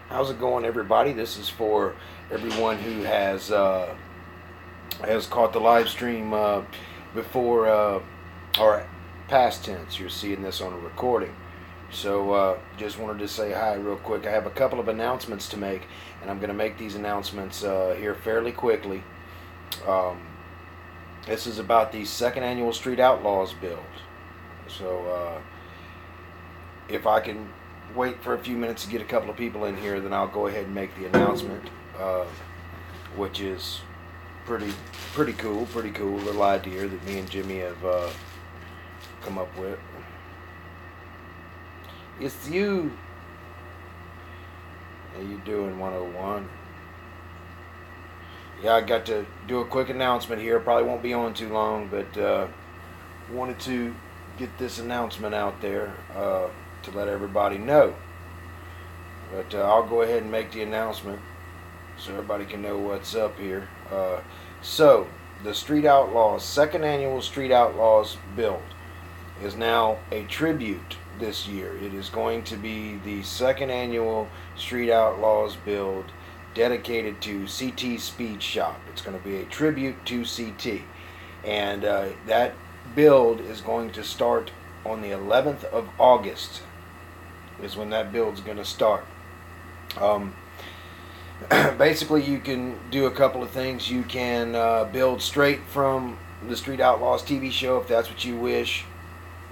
How's it going, everybody? This is for everyone who has caught the live stream before or past tense. You're seeing this on a recording. So just wanted to say hi real quick. I have a couple of announcements to make, and I'm going to make these announcements here fairly quickly. Um, this is about the second annual Street Outlaws build. So if I can wait for a few minutes to get a couple of people in here, then I'll go ahead and make the announcement, uh, which is pretty cool, little idea that me and Jimmy have come up with. It's you. How you doing, 101? Yeah, I got to do a quick announcement here. Probably won't be on too long, but wanted to get this announcement out there to let everybody know. But I'll go ahead and make the announcement so everybody can know what's up here. So, the Street Outlaws, second annual Street Outlaws build is now a tribute this year. It is going to be the second annual Street Outlaws build dedicated to CT Speed Shop. It's going to be a tribute to CT. And that build is going to start on the 11th of August is when that build's going to start. Basically, you can do a couple of things. You can build straight from the Street Outlaws TV show if that's what you wish.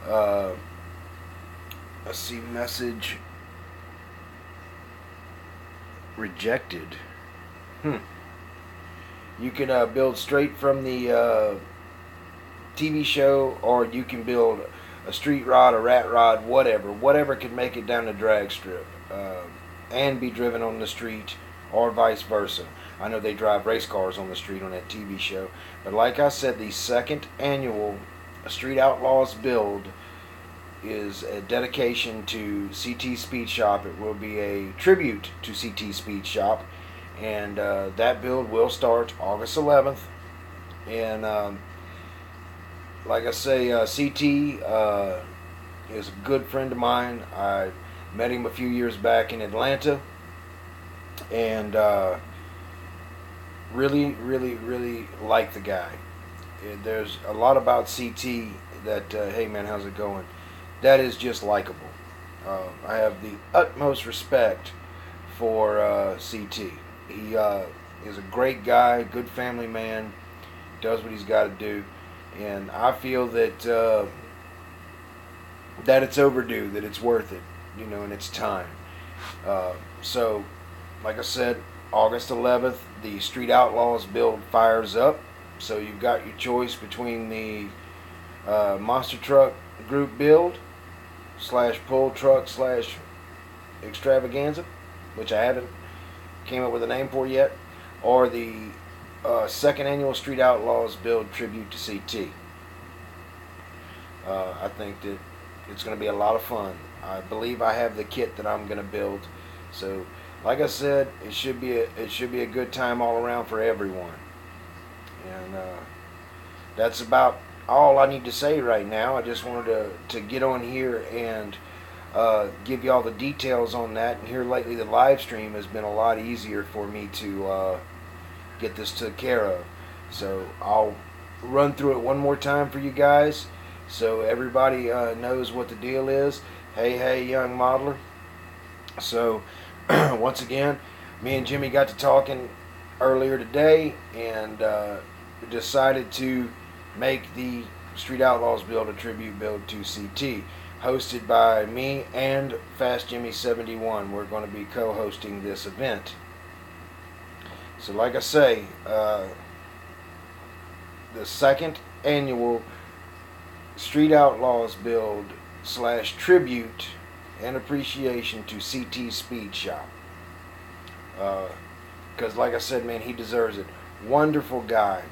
Let's see, message rejected. You can build straight from the TV show, or you can build a street rod, a rat rod, whatever can make it down the drag strip and be driven on the street, or vice versa. I know they drive race cars on the street on that TV show, but like I said, the second annual Street Outlaws build is a dedication to CT Speed Shop. It will be a tribute to CT Speed Shop, and that build will start August 11th. And like I say, CT is a good friend of mine. I met him a few years back in Atlanta, and really like the guy. There's a lot about CT that, hey man, how's it going? That is just likable. I have the utmost respect for CT. He is a great guy, good family man, does what he's got to do. And I feel that that it's overdue, that it's worth it, and it's time. So, like I said, August 11th, the Street Outlaws build fires up. So you've got your choice between the monster truck group build / pull truck / extravaganza, which I haven't came up with a name for yet, or the second annual Street Outlaws build tribute to CT. I think that it's going to be a lot of fun. I believe I have the kit that I'm going to build. So, like I said, it should be a good time all around for everyone. And that's about all I need to say right now. I just wanted to get on here and give you all the details on that. And here lately, the live stream has been a lot easier for me to get this took care of. So I'll run through it one more time for you guys, so everybody knows what the deal is. Hey, young modeler. So once again, me and Jimmy got to talking earlier today, and decided to make the Street Outlaws build a tribute build to CT, hosted by me and Fast Jimmy 71. We're going to be co-hosting this event. So like I say, the second annual Street Outlaws build / tribute and appreciation to CT Speed Shop. Because like I said, man, he deserves it. Wonderful guy.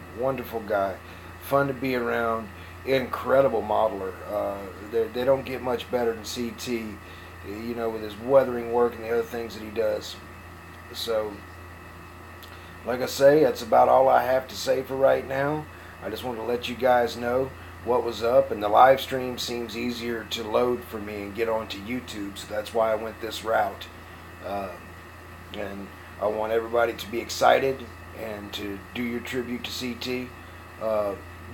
Fun to be around. Incredible modeler. They don't get much better than CT, with his weathering work and the other things that he does. So, like I say, that's about all I have to say for right now. I just wanted to let you guys know what was up, and the live stream seems easier to load for me and get onto YouTube, so that's why I went this route. and I want everybody to be excited and to do your tribute to CT.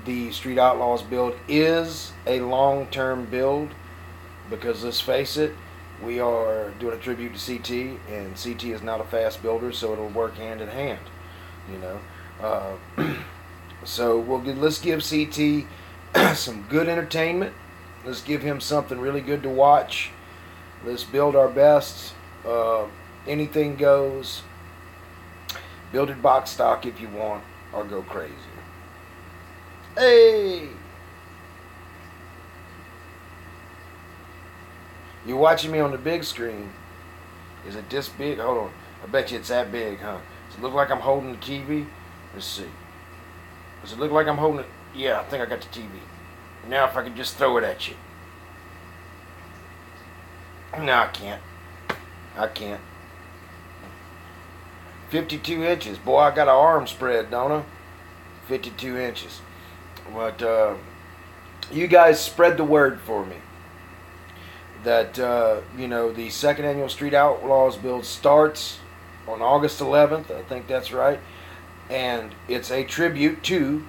The Street Outlaws build is a long-term build because let's face it, we are doing a tribute to CT, and CT is not a fast builder, so it'll work hand in hand, you know. So let's give CT some good entertainment. Let's give him something really good to watch. Let's build our best. Anything goes. Build it box stock if you want, or go crazy. Hey! You're watching me on the big screen. Is it this big? Hold on. I bet you it's that big, huh? Does it look like I'm holding the TV? Let's see. Does it look like I'm holding it? Yeah, I think I got the TV. Now if I could just throw it at you. No, I can't. I can't. 52 inches. Boy, I got an arm spread, don't I? 52 inches. But you guys spread the word for me that the second annual Street Outlaws build starts on August 11th. I think that's right. And it's a tribute to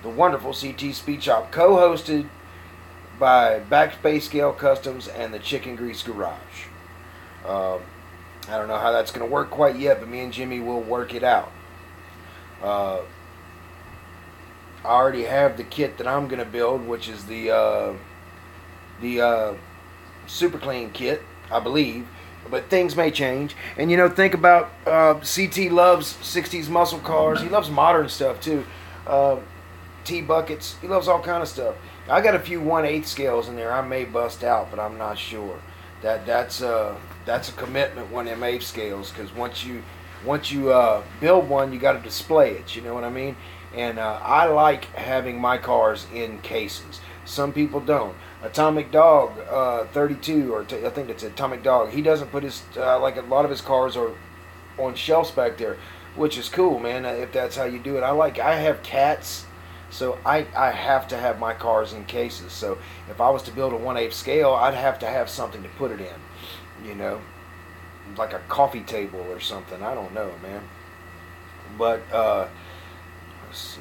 the wonderful CT Speed Shop, co-hosted by Backspace Scale Customs and the Chicken Grease Garage. I don't know how that's going to work quite yet, but me and Jimmy will work it out. I already have the kit that I'm going to build, which is the Super Clean kit, I believe. But things may change. And, think about CT loves 60s muscle cars. He loves modern stuff, too. T-buckets. He loves all kind of stuff. I got a few 1/8 scales in there. I may bust out, but I'm not sure. That's a commitment, 1/8 scales, because once you build one, you got to display it. You know what I mean? And I like having my cars in cases. Some people don't. Atomic Dog 32, or I think it's Atomic Dog. He doesn't put his like a lot of his cars are on shelves back there, which is cool, man. If that's how you do it, I have cats. So I have to have my cars in cases. So if I was to build a 1/8 scale, I'd have to have something to put it in, like a coffee table or something. I don't know, man. But let's see.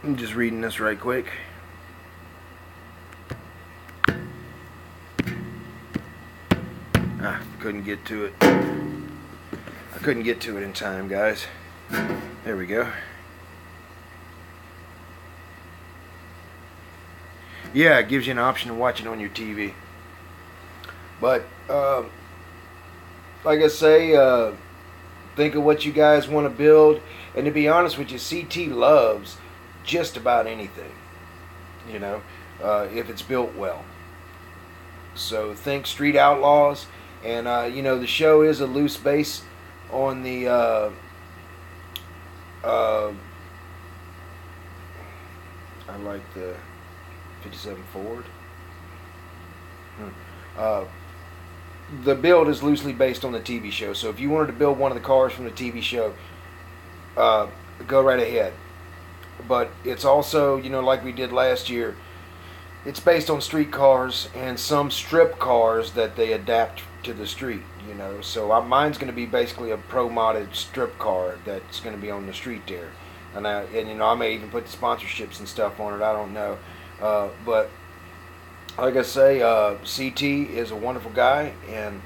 I'm just reading this right quick. Couldn't get to it. I couldn't get to it in time, guys. There we go. Yeah, it gives you an option to watch it on your TV. But, like I say, think of what you guys want to build. And to be honest with you, CT loves just about anything, if it's built well. So think Street Outlaws. And, the show is a loose base on the I like the 57 Ford. The build is loosely based on the TV show, so if you wanted to build one of the cars from the TV show, go right ahead. But it's also, like we did last year, it's based on street cars and some strip cars that they adapt to the street, So mine's going to be basically a pro-modded strip car that's going to be on the street there. And I may even put the sponsorships and stuff on it. I don't know. But like I say, CT is a wonderful guy, and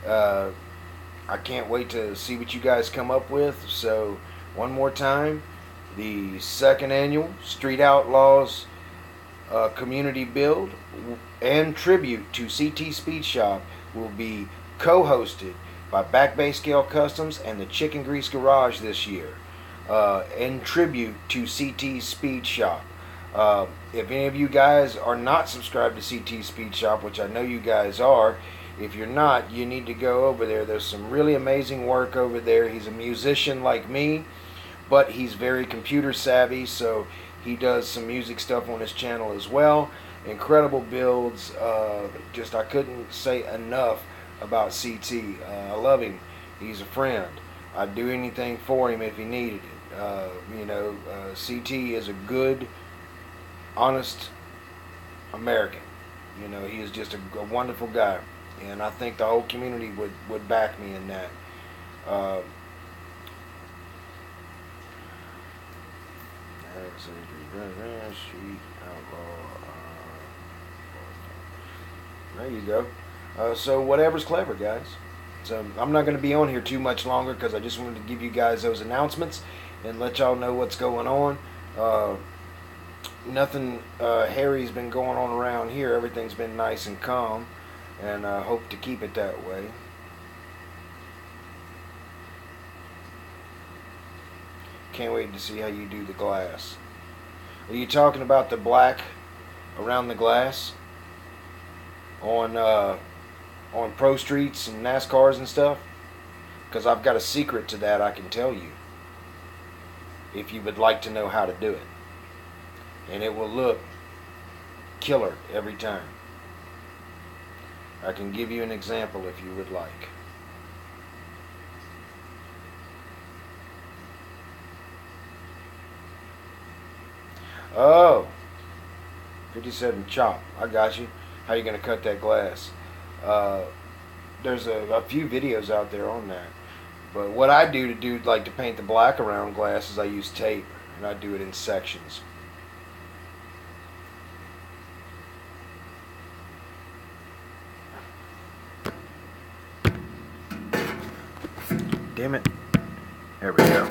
I can't wait to see what you guys come up with. So one more time, the second annual Street Outlaws community build and tribute to CT Speed Shop will be co-hosted by Backspace Scale Customs and the Chicken Grease Garage this year, in tribute to CT Speed Shop. If any of you guys are not subscribed to CT Speed Shop, which I know you guys are, if you're not, you need to go over there. There's some really amazing work over there. He's a musician like me, but he's very computer savvy, so he does some music stuff on his channel as well. Incredible builds. I couldn't say enough about CT. I love him. He's a friend. I'd do anything for him if he needed it. CT is a good, honest American. You know, he is just a wonderful guy, and I think the whole community would back me in that. Uh, Street Outlaw. There you go. So whatever's clever, guys. So I'm not going to be on here too much longer because I just wanted to give you guys those announcements and let y'all know what's going on. Nothing hairy's been going on around here. Everything's been nice and calm, and I hope to keep it that way. Can't wait to see how you do the glass. Are you talking about the black around the glass on pro streets and NASCARs and stuff? Because I've got a secret to that I can tell you if you would like to know how to do it, and it will look killer every time. I can give you an example if you would like. Oh, 57 chop. I got you. How you gonna cut that glass? There's a few videos out there on that. But what I do to paint the black around glass is I use tape, and I do it in sections. Damn it. There we go.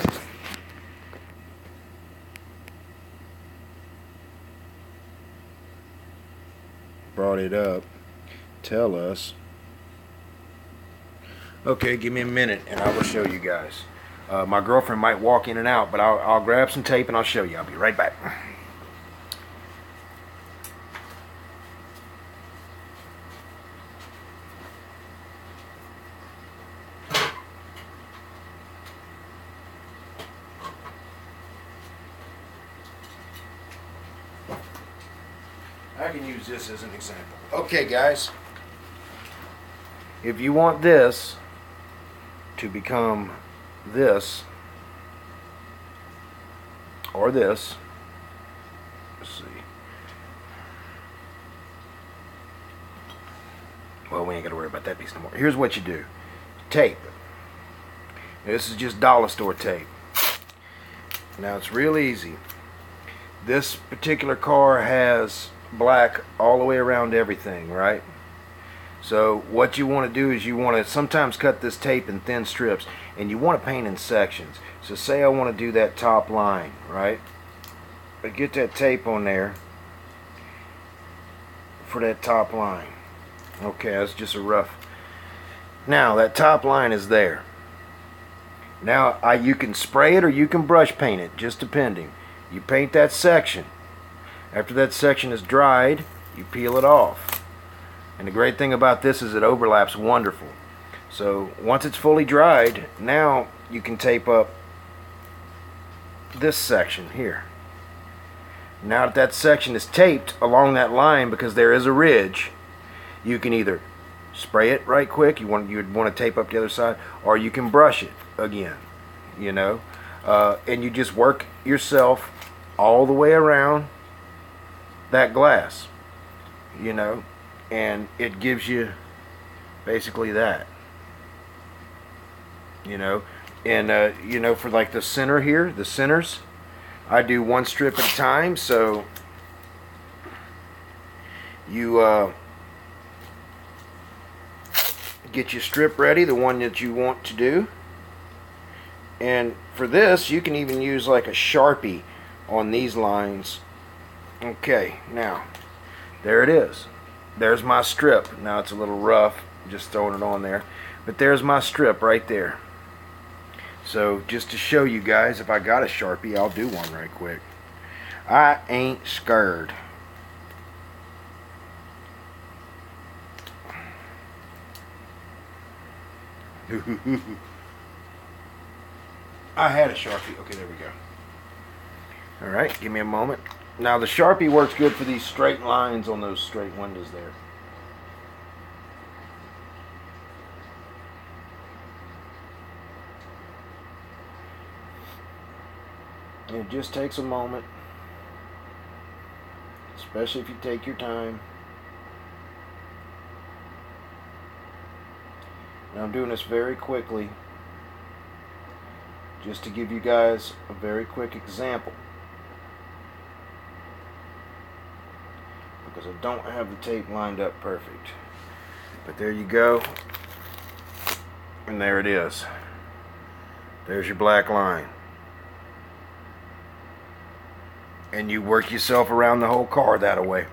Brought it up. Tell us. Okay, give me a minute and I will show you guys. My girlfriend might walk in and out, but I'll grab some tape and I'll show you. I'll be right back. I can use this as an example. Okay, guys. If you want this to become this or this, let's see. Well, we ain't got to worry about that piece no more. Here's what you do. Tape. This is just dollar store tape. Now it's real easy. This particular car has black all the way around everything, right? So what you want to do is you want to sometimes cut this tape in thin strips, and you want to paint in sections. So say I want to do that top line, right? But get that tape on there for that top line. Okay, that's just a rough. Now that top line is there. Now you can spray it or you can brush paint it, just depending. You paint that section. After that section is dried, you peel it off. And the great thing about this is it overlaps wonderful. So once it's fully dried, now you can tape up this section here. Now that that section is taped along that line, because there is a ridge, you can either spray it right quick, you'd want to tape up the other side, or you can brush it again, you know, and you just work yourself all the way around that glass, you know, and it gives you basically that, you know. And you know, for like the center here, the centers, I do one strip at a time. So you get your strip ready, the one that you want to do. And for this, you can even use like a Sharpie on these lines. Okay, now there it is. There's my strip. Now it's a little rough, just throwing it on there, but there's my strip right there. So just to show you guys, if I got a Sharpie, I'll do one right quick. I ain't scared. I had a Sharpie. Okay, there we go. Alright, give me a moment. Now the Sharpie works good for these straight lines on those straight windows there. And it just takes a moment, especially if you take your time. And I'm doing this very quickly just to give you guys a very quick example, because I don't have the tape lined up perfect. But there you go, and there it is. There's your black line, and you work yourself around the whole car that way.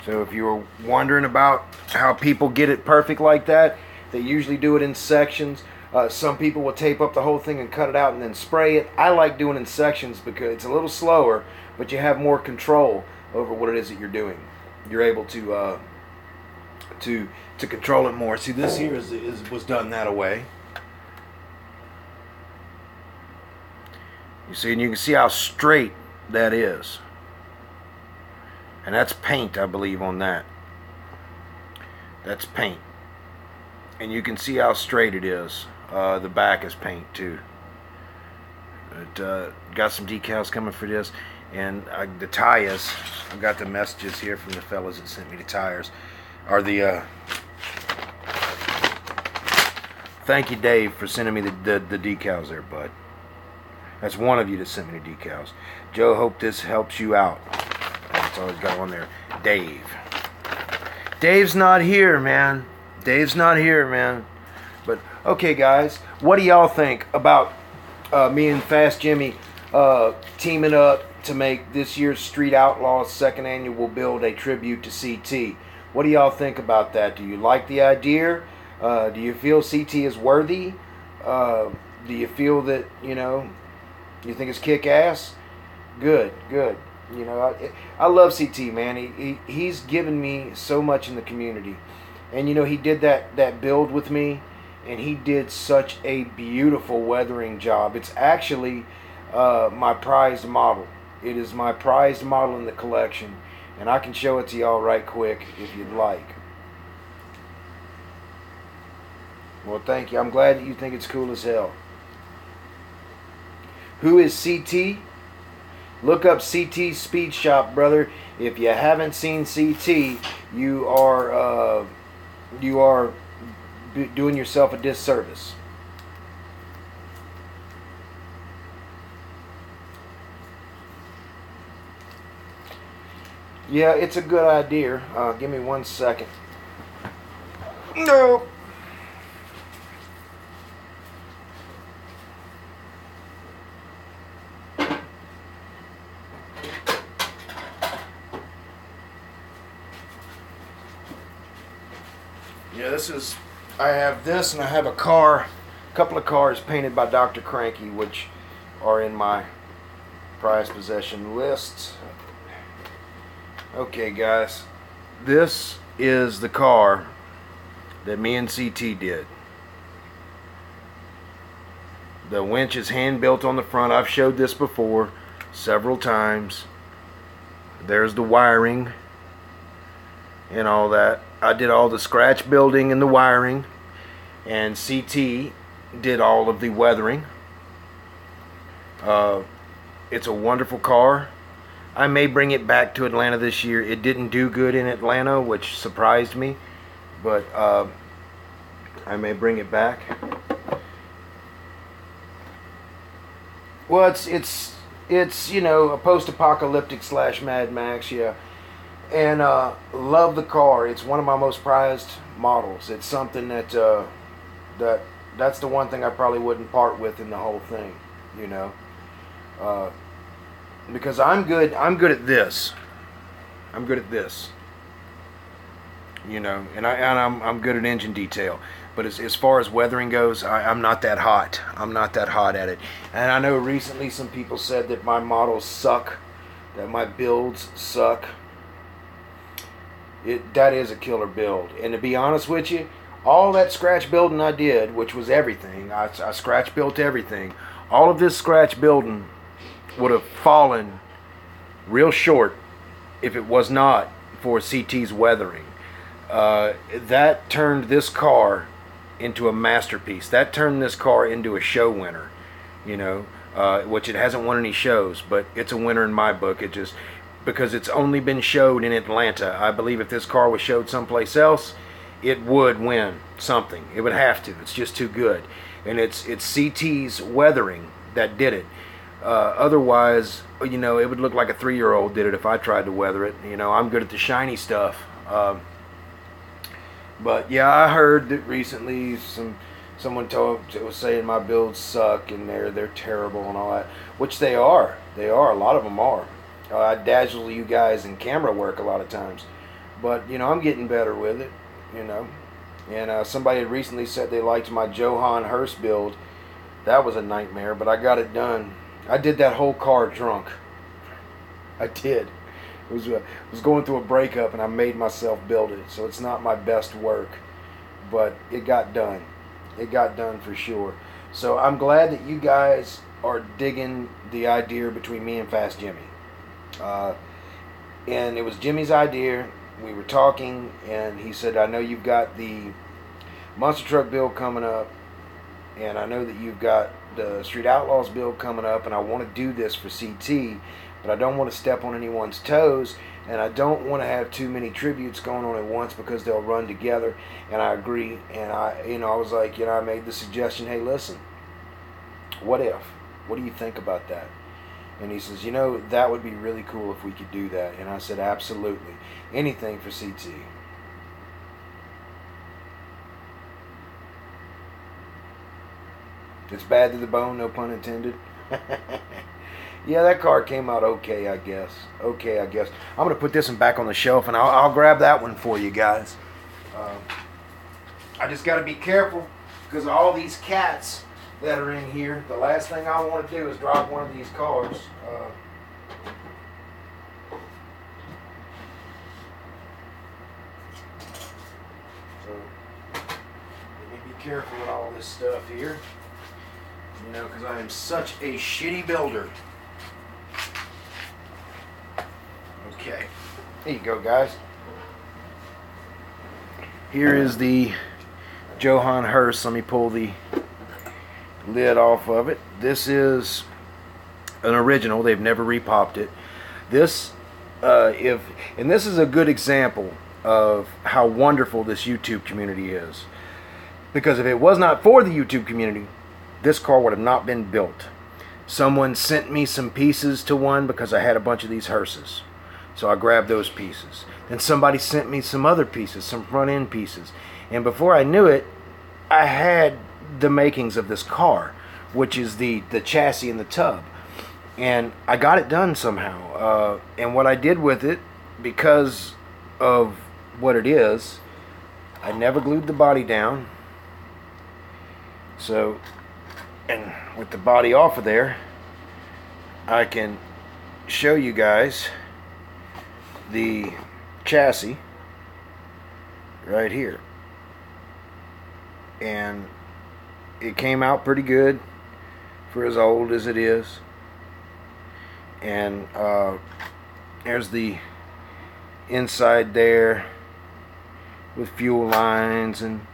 So if you were wondering about how people get it perfect like that, they usually do it in sections. Some people will tape up the whole thing and cut it out and then spray it. I like doing it in sections because it's a little slower, but you have more control over what it is that you're doing. You're able to control it more. See, this here was done that way. You see, and you can see how straight that is. And that's paint, I believe, on that. That's paint. And you can see how straight it is. The back is paint too. It got some decals coming for this. And the tires, I've got the messages here from the fellas that sent me the tires. Are the thank you, Dave, for sending me the decals there, bud. That's one of you that sent me the decals. Joe, hope this helps you out. That's always got on there. Dave. Dave's not here, man. Dave's not here, man. But okay, guys, what do y'all think about me and Fast Jimmy teaming up to make this year's Street Outlaws second annual build a tribute to CT? What do y'all think about that? Do you like the idea? Do you feel CT is worthy? Do you feel that, you know, you think it's kick-ass? Good, good. You know, I love CT, man. He's given me so much in the community. And, you know, he did that build with me, and he did such a beautiful weathering job. It's actually my prized model. It is my prized model in the collection, and I can show it to y'all right quick if you'd like. Well, thank you. I'm glad that you think it's cool as hell. Who is CT? Look up CT Speed Shop, brother. If you haven't seen CT, you are doing yourself a disservice. Yeah, it's a good idea. Give me 1 second. No. Yeah, I have this, and I have a couple of cars painted by Dr. Cranky, which are in my prized possession list. Okay, guys, this is the car that me and CT did. The winch is hand built on the front. I've showed this before several times. There's the wiring and all that. I did all the scratch building and the wiring, and CT did all of the weathering. It's a wonderful car. I may bring it back to Atlanta this year. It didn't do good in Atlanta, which surprised me, but I may bring it back. Well, it's you know, a post-apocalyptic / Mad Max, yeah. And love the car. It's one of my most prized models. It's something that that's the one thing I probably wouldn't part with in the whole thing, you know. Because I'm good at this. I'm good at this. You know, and I'm good at engine detail. But as far as weathering goes, I'm not that hot. I'm not that hot at it. And I know recently some people said that my models suck, that my builds suck. That is a killer build. And to be honest with you, all that scratch building I did, which was everything, I scratch built everything. All of this scratch building would have fallen real short if it was not for CT's weathering. That turned this car into a masterpiece. That turned this car into a show winner, you know, which it hasn't won any shows, but it's a winner in my book. It just, because it's only been showed in Atlanta. I believe if this car was showed someplace else, it would win something. It would have to. It's just too good. And it's CT's weathering that did it. Otherwise, you know, it would look like a 3-year-old did it if I tried to weather it. You know, I'm good at the shiny stuff. But yeah, I heard that recently someone was saying my builds suck and they're terrible and all that, which they are. They are. A lot of them are. I dazzle you guys in camera work a lot of times, but you know, I'm getting better with it. You know, and somebody had recently said they liked my Johann Hurst build. That was a nightmare, but I got it done. I did that whole car drunk. I did. It was going through a breakup, and I made myself build it. So it's not my best work, but it got done. It got done for sure. So I'm glad that you guys are digging the idea between me and Fast Jimmy. And it was Jimmy's idea. We were talking, and he said, I know you've got the monster truck build coming up, and I know that you've got the Street Outlaws build coming up, and I want to do this for CT, but I don't want to step on anyone's toes, and I don't want to have too many tributes going on at once because they'll run together. And I agree. And I was like, I made the suggestion, hey, listen, what if? What do you think about that? And he says, that would be really cool if we could do that. And I said, absolutely. Anything for CT. It's bad to the bone, no pun intended. Yeah, that car came out okay, I guess. Okay, I guess. I'm going to put this one back on the shelf, and I'll grab that one for you guys. I just got to be careful because of all these cats that are in here. The last thing I want to do is drop one of these cars. So let me be careful with all this stuff here. Because I am such a shitty builder. Okay, there you go, guys. Here is the Johann Hurst. Let me pull the lid off of it. This is an original. They've never repopped it. This, and this is a good example of how wonderful this YouTube community is. Because if it was not for the YouTube community, this car would have not been built. Someone sent me some pieces to one because I had a bunch of these hearses. So I grabbed those pieces. Then somebody sent me some other pieces, some front end pieces. And before I knew it, I had the makings of this car, which is the chassis and the tub. And I got it done somehow. And what I did with it, because of what it is, I never glued the body down. So, and with the body off of there, I can show you guys the chassis right here. And it came out pretty good for as old as it is. And there's the inside there with fuel lines and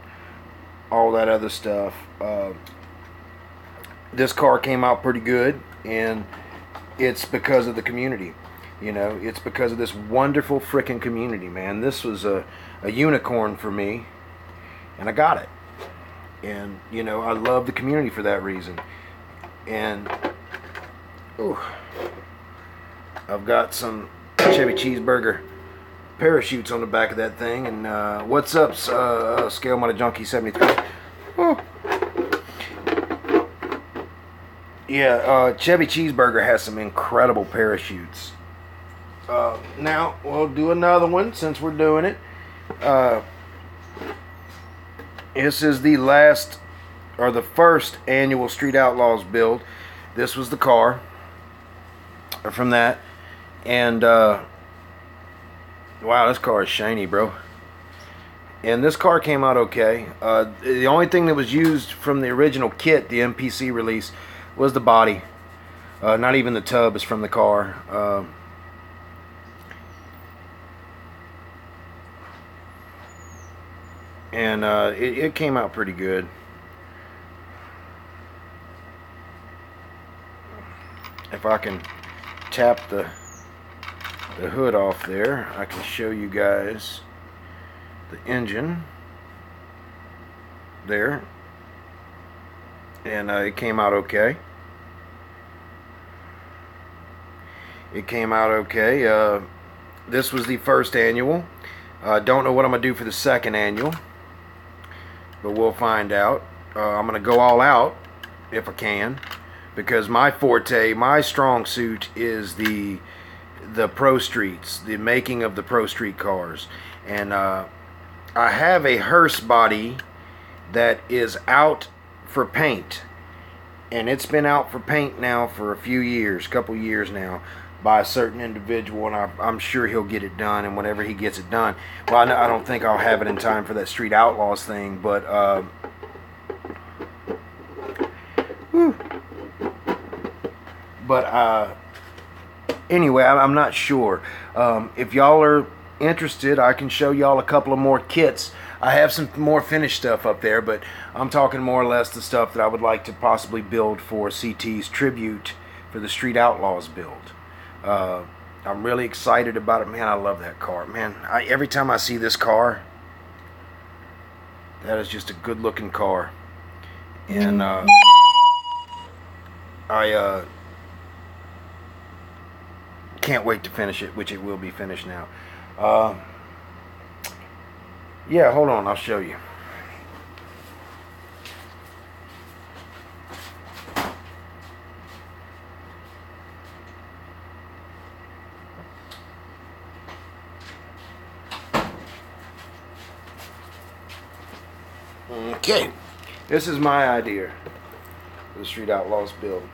all that other stuff. This car came out pretty good, and it's because of the community. It's because of this wonderful frickin' community, man. This was a unicorn for me, and I got it. And I love the community for that reason. And I've got some Chevy Cheeseburger parachutes on the back of that thing. And what's up, Scale Motor Junkie 73? Oh. Yeah, Chevy Cheeseburger has some incredible parachutes. Now we'll do another one since we're doing it. This is the last, or the first annual Street Outlaws build. This was the car from that. And wow, this car is shiny, bro. And this car came out okay. The only thing that was used from the original kit, the MPC release, was the body. Not even the tub is from the car. And it came out pretty good. If I can tap the hood off there, I can show you guys the engine. there, and it came out okay. It came out okay. This was the first annual. Don't know what I'm going to do for the second annual, but we'll find out. I'm going to go all out if I can, because my forte, my strong suit is the Pro Streets, the making of the Pro Street cars. And I have a hearse body that is out for paint, and it's been out for paint now for a few years, couple years now, by a certain individual, and I'm sure he'll get it done. And whenever he gets it done, well, I don't think I'll have it in time for that Street Outlaws thing, but anyway, I'm not sure. If y'all are interested, I can show y'all a couple of more kits. I have some more finished stuff up there, but I'm talking more or less the stuff that I would like to possibly build for CT's tribute for the Street Outlaws build. I'm really excited about it. Man, I love that car. Man, every time I see this car, that is just a good looking car. And I can't wait to finish it, which it will be finished now. Yeah, hold on, I'll show you. Okay, this is my idea for the Street Outlaws build.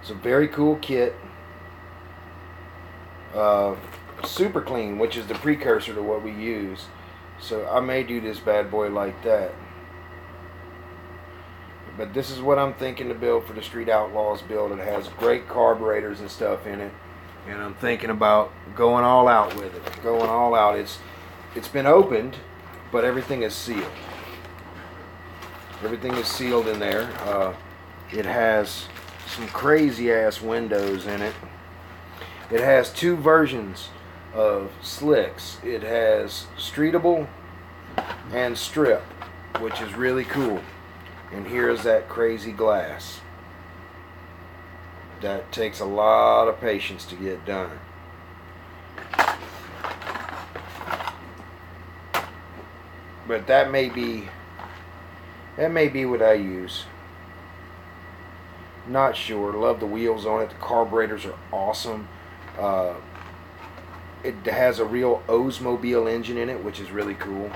It's a very cool kit. Super clean, which is the precursor to what we use. So I may do this bad boy like that. But this is what I'm thinking to build for the Street Outlaws build. It has great carburetors and stuff in it. And I'm thinking about going all out with it. Going all out. It's been opened, but everything is sealed. Everything is sealed in there. It has some crazy ass windows in it. It has two versions of slicks. It has streetable and strip, which is really cool. And here's that crazy glass. That takes a lot of patience to get done. But that may be what I use. Not sure. Love the wheels on it. The carburetors are awesome. It has a real Oldsmobile engine in it, which is really cool.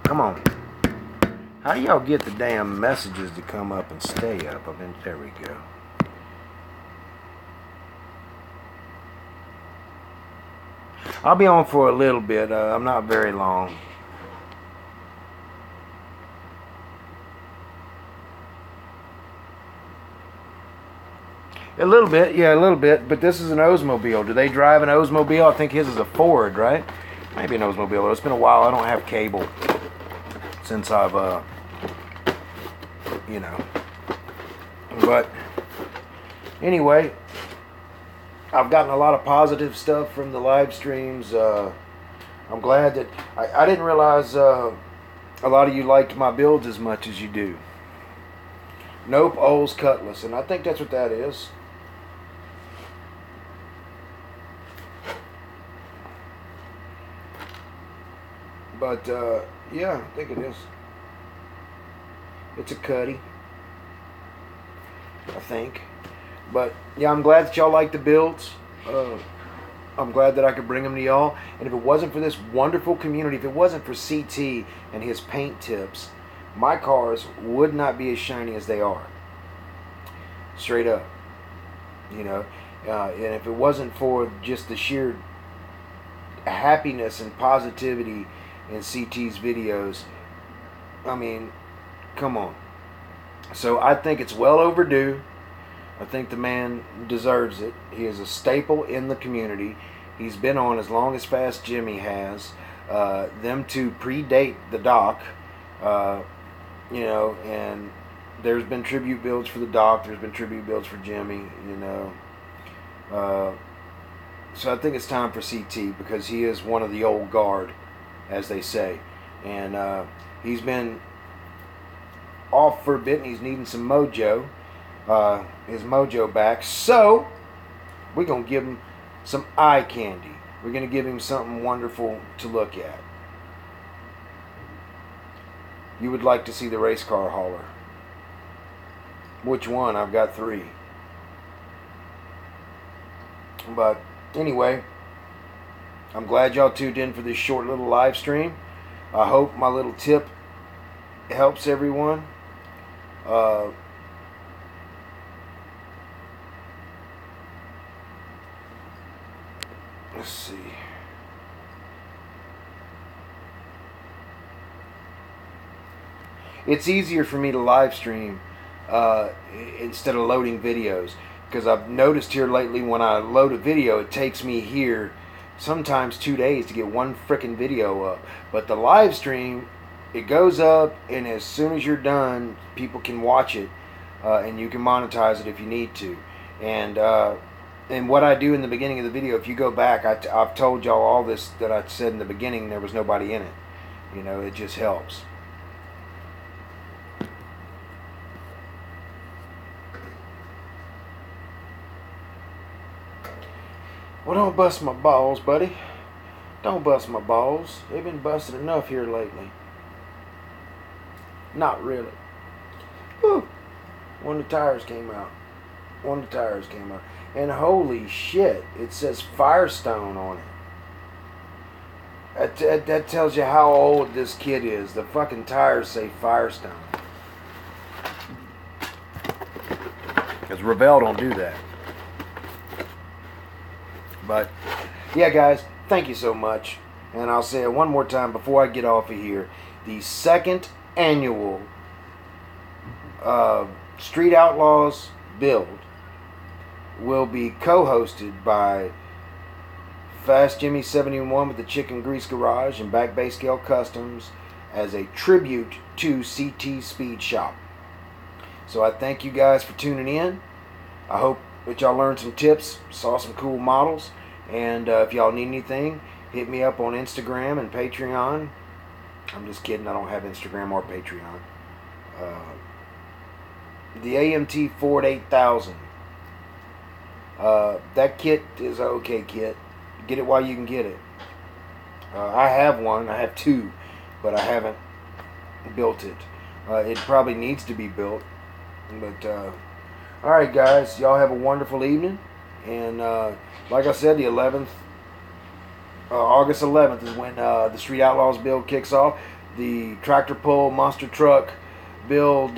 Come on. How do y'all get the damn messages to come up and stay up? There we go. I'll be on for a little bit. I'm not very long. A little bit, yeah, a little bit. But this is an Oldsmobile. Do they drive an Oldsmobile? I think his is a Ford, right? Maybe an Oldsmobile. It's been a while. I don't have cable since I've, you know. But anyway, I've gotten a lot of positive stuff from the live streams. I'm glad that I didn't realize a lot of you liked my builds as much as you do. Nope, Olds Cutlass, and I think that's what that is. But yeah, I think it is. It's a Cuddy, I think. But yeah, I'm glad that y'all like the builds. I'm glad that I could bring them to y'all. And if it wasn't for this wonderful community, if it wasn't for CT and his paint tips, my cars would not be as shiny as they are. Straight up. You know, and if it wasn't for just the sheer happiness and positivity in CT's videos, I mean, come on. So I think it's well overdue. I think the man deserves it. He is a staple in the community. He's been on as long as Fast Jimmy has. Them two predate the Doc, you know, and there's been tribute builds for the Doc. There's been tribute builds for Jimmy, you know. So I think it's time for CT, because he is one of the old guard, as they say. And he's been off for a bit, and he's needing some mojo. His mojo back. So we're going to give him some eye candy. We're going to give him something wonderful to look at. You would like to see the race car hauler. Which one? I've got 3. But anyway, I'm glad y'all tuned in for this short little live stream. I hope my little tip helps everyone. Let's see. It's easier for me to live stream instead of loading videos, because I've noticed here lately when I load a video, it takes me here sometimes 2 days to get one frickin' video up. But the live stream, it goes up, and as soon as you're done, people can watch it, and you can monetize it if you need to. And what I do in the beginning of the video, if you go back, I've told y'all all this that I said in the beginning. There was nobody in it. You know, it just helps. Well, don't bust my balls, buddy. Don't bust my balls. They've been busted enough here lately. Not really. Whew. One of the tires came out. And holy shit, it says Firestone on it. That tells you how old this kid is. The fucking tires say Firestone. Because Revell don't do that. But, yeah, guys, thank you so much. And I'll say it one more time before I get off of here. The 2nd annual Street Outlaws build will be co-hosted by Fast Jimmy 71 with the Chicken Grease Garage and Back Bay Scale Customs as a tribute to CT Speed Shop. So I thank you guys for tuning in. I hope that y'all learned some tips, saw some cool models, and if y'all need anything, hit me up on Instagram and Patreon. I'm just kidding, I don't have Instagram or Patreon. The AMT Ford 8000. That kit is an okay kit. Get it while you can get it. I have one. I have 2, but I haven't built it. It probably needs to be built. But alright, guys, y'all have a wonderful evening. And like I said, the 11th, August 11th is when the Street Outlaws build kicks off. The tractor pull monster truck build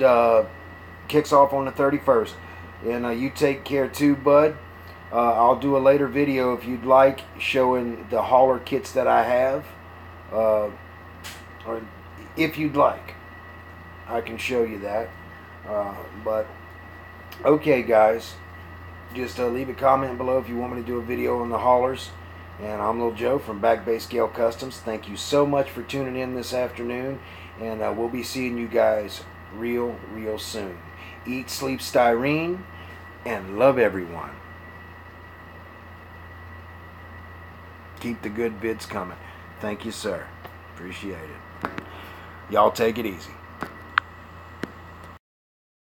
kicks off on the 31st. And you take care too, bud. I'll do a later video if you'd like, showing the hauler kits that I have. Or if you'd like, I can show you that. But okay, guys, just leave a comment below if you want me to do a video on the haulers. And I'm Little Joe from Back Bay Scale Customs. Thank you so much for tuning in this afternoon, and we'll be seeing you guys real soon. Eat, sleep, styrene, and love everyone. Keep the good vids coming. Thank you, sir. Appreciate it. Y'all take it easy.